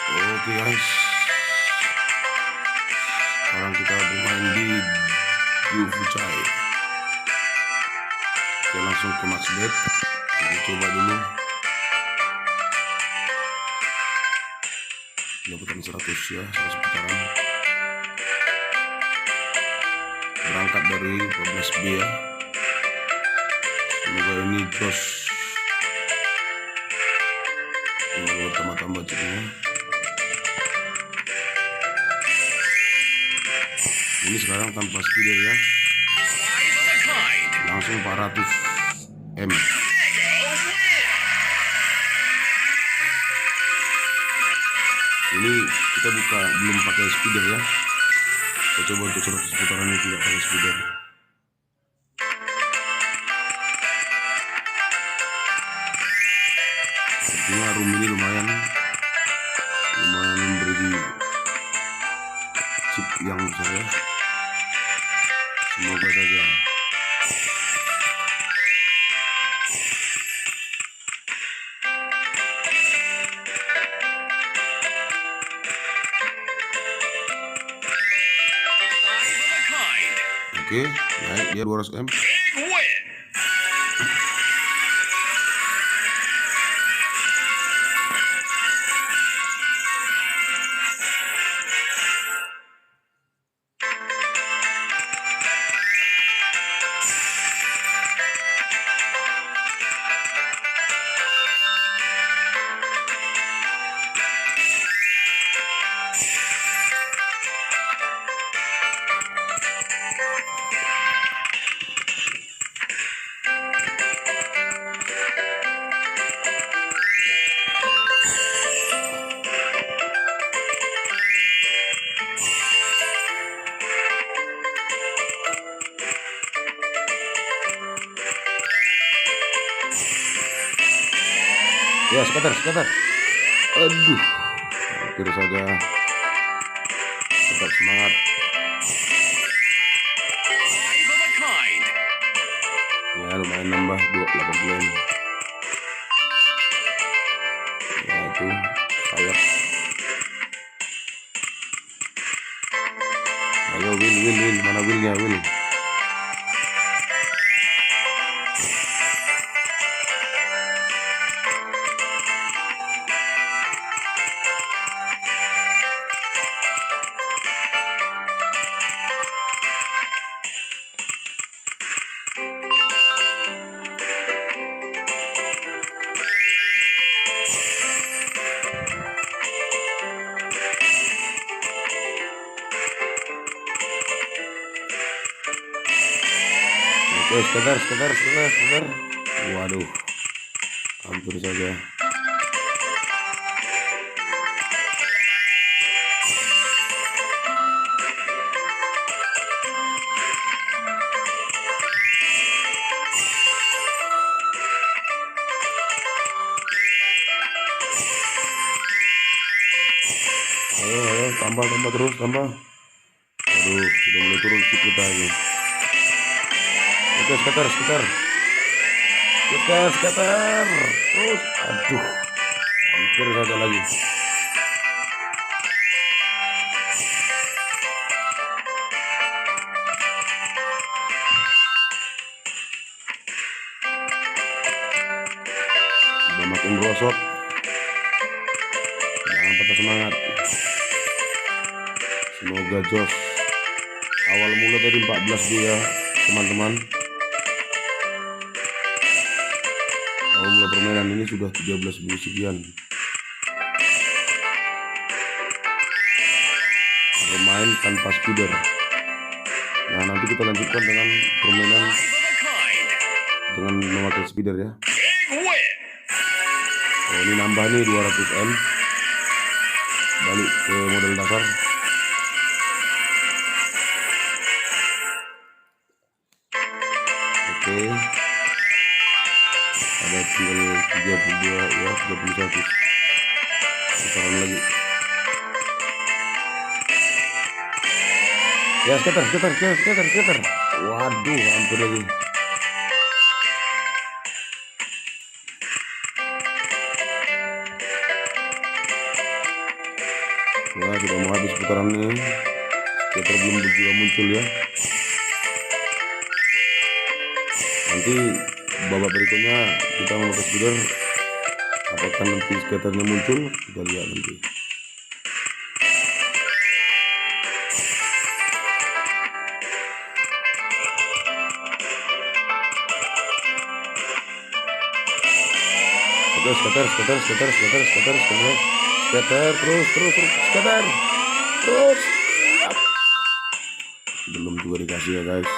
Oke guys, sekarang kita bermain di Dufucai. Kita langsung ke max bet. Kita coba dulu. Dapatkan 100 ya, 100 putaran. Berangkat dari 14B ya. Semoga ini jos. Semoga tambah-tambah jadinya. Ini sekarang tanpa speeder ya, langsung 400 M. Ini kita buka belum pakai speeder ya. Kita coba untuk 100 putaran ini tidak pakai speeder. Sepertinya room ini lumayan memberi chip yang besar ya. Semoga saja. Oke, naik dia 200 M. Ya, sebentar. Aduh, hampir saja. Tetap semangat. Ya, lumayan nambah 280 M. Ya, itu sayap. Ayo win. Mana willnya, Will? Oke, sebentar. Waduh, hampir saja. Ayo, tambah terus. Aduh, sudah mulai turun chip kita ini. Oke, scatter. Terus, aduh, hampir saja lagi. Udah makin merosot. Jangan patah semangat. Semoga jos. Awal mula tadi 14 dia, teman-teman. Awal mula permainan ini sudah 13.000 sekian. Bermain tanpa speeder. Nah, nanti kita lanjutkan dengan permainan dengan memakai speeder ya. Oh, ini nambah nih 200 M. Balik ke model dasar. Oke. Ada tinggal 32 ya, 31. Putaran lagi. Ya, scatter. Waduh, hampir lagi. Wah, sudah mau habis putaran nih. Skater belum juga muncul ya. Nanti babak berikutnya kita memakai speeder. Apakah nanti skaternya muncul? Kita lihat nanti. Oke, skater, terus. Belum juga dikasih ya guys.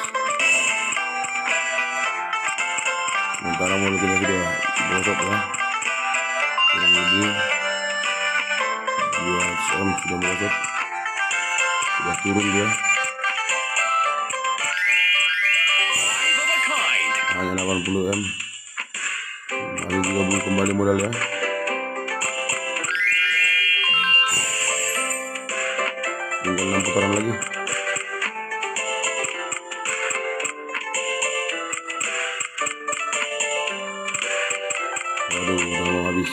Sementara mulutnya sudah bosok ya, kurang lebih 2 cm sudah bosok, sudah turun dia. Hanya 80 m. Masih juga belum kembali modal ya. Tinggal 6 putaran lagi. Waduh, udah mau habis.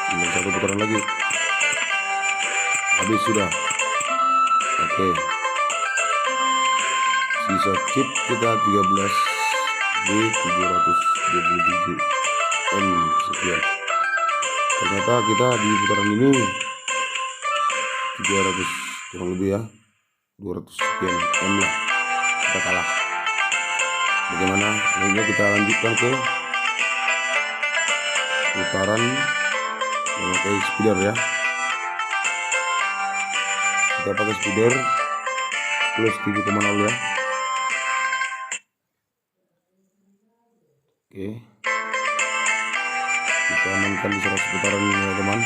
Tinggal 1 putaran lagi. Habis sudah. Oke. Sisa chip kita 13 di 727 M sekian. Ternyata kita di putaran ini 300 kurang lebih ya, 200 sekian M lah, kita kalah. Bagaimana? Selanjutnya kita lanjutkan ke putaran memakai speeder ya. Kita pakai speeder plus 7,0 ya. Oke, kita amankan di 100 putaran ya teman.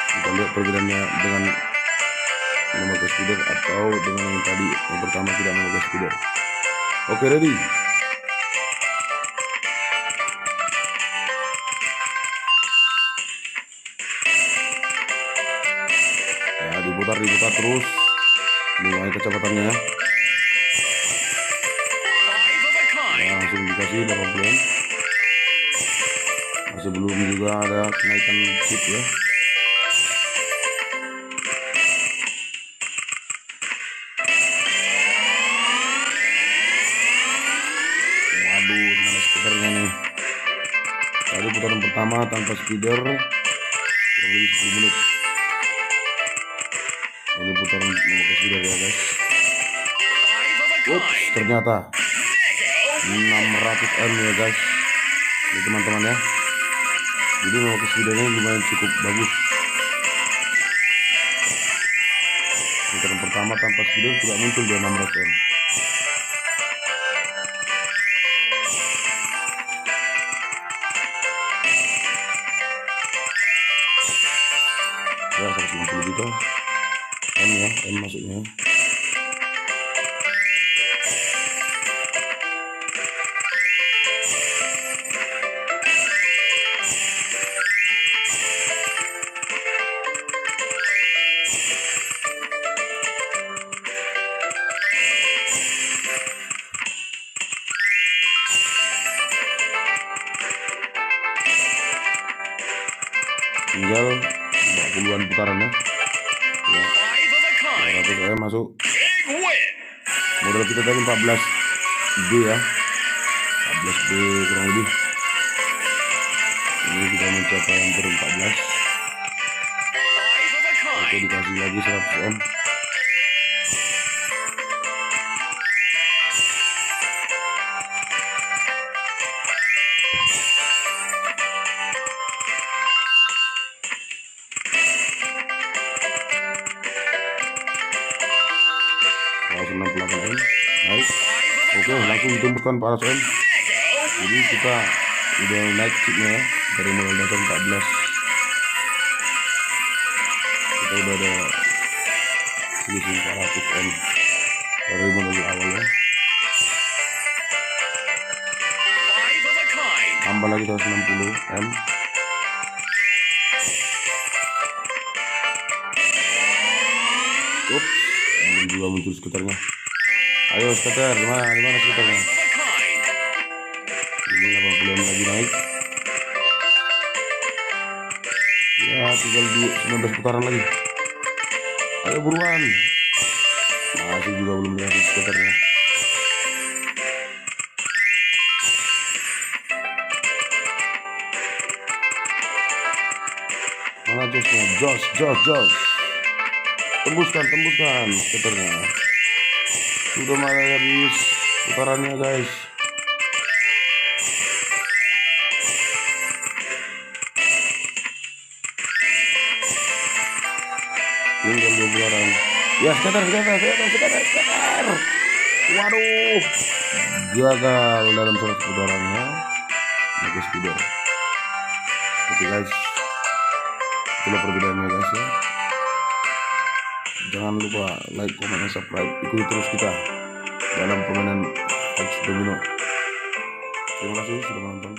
Kita lihat perbedaannya dengan memakai speeder atau dengan yang tadi yang pertama tidak memakai speeder. Oke, ready. Ya, diputar terus, mulai kecepatannya ya. Langsung dikasih 80. Masih belum juga ada kenaikan chip ya. Waduh, mana speedernya nih. Tadi putaran pertama tanpa speeder kurang lebih 10 menit. Ini putaran memakai speeder ya guys. Ups, ternyata 600 M ya guys. Ini teman-teman ya. Jadi memakai speedernya lumayan cukup bagus. Putaran pertama tanpa speeder tidak muncul di 600 M. Ya, 160 juta M ya, M maksudnya. Tinggal 40-an putaran ya. 200 M masuk. Modal kita tadi 14 B ya, 14 B kurang lebih. Ini kita mencapai hampir 14. Oke, dikasih lagi 100 M. Langsung 68 M naik. Oke, langsung ditemukan 400 M. Jadi kita udah naik chipnya ya, dari modal dasar 14 kita udah ada selisih 400 M dari modal awal ya. Tambah lagi 160 M. Ups, belum juga muncul skuternya. Ayo skuter, dimana skuternya? Ini 80 M lagi naik. tinggal 19 putaran lagi. Ayo buruan. Masih juga belum dikasih skaternya. Mana josnya? Jos. Tembuskan skaternya. Sudah mulai habis putarannya guys. Tinggal 2 putaran. Ya, skater. Waduh, gagal dalam 100 putarannya. Oke, speeder. Oke guys, itulah perbedaannya guys ya. Jangan lupa like, comment, dan subscribe. Ikuti terus kita dalam permainan Hoax Domino. Terima kasih sudah menonton.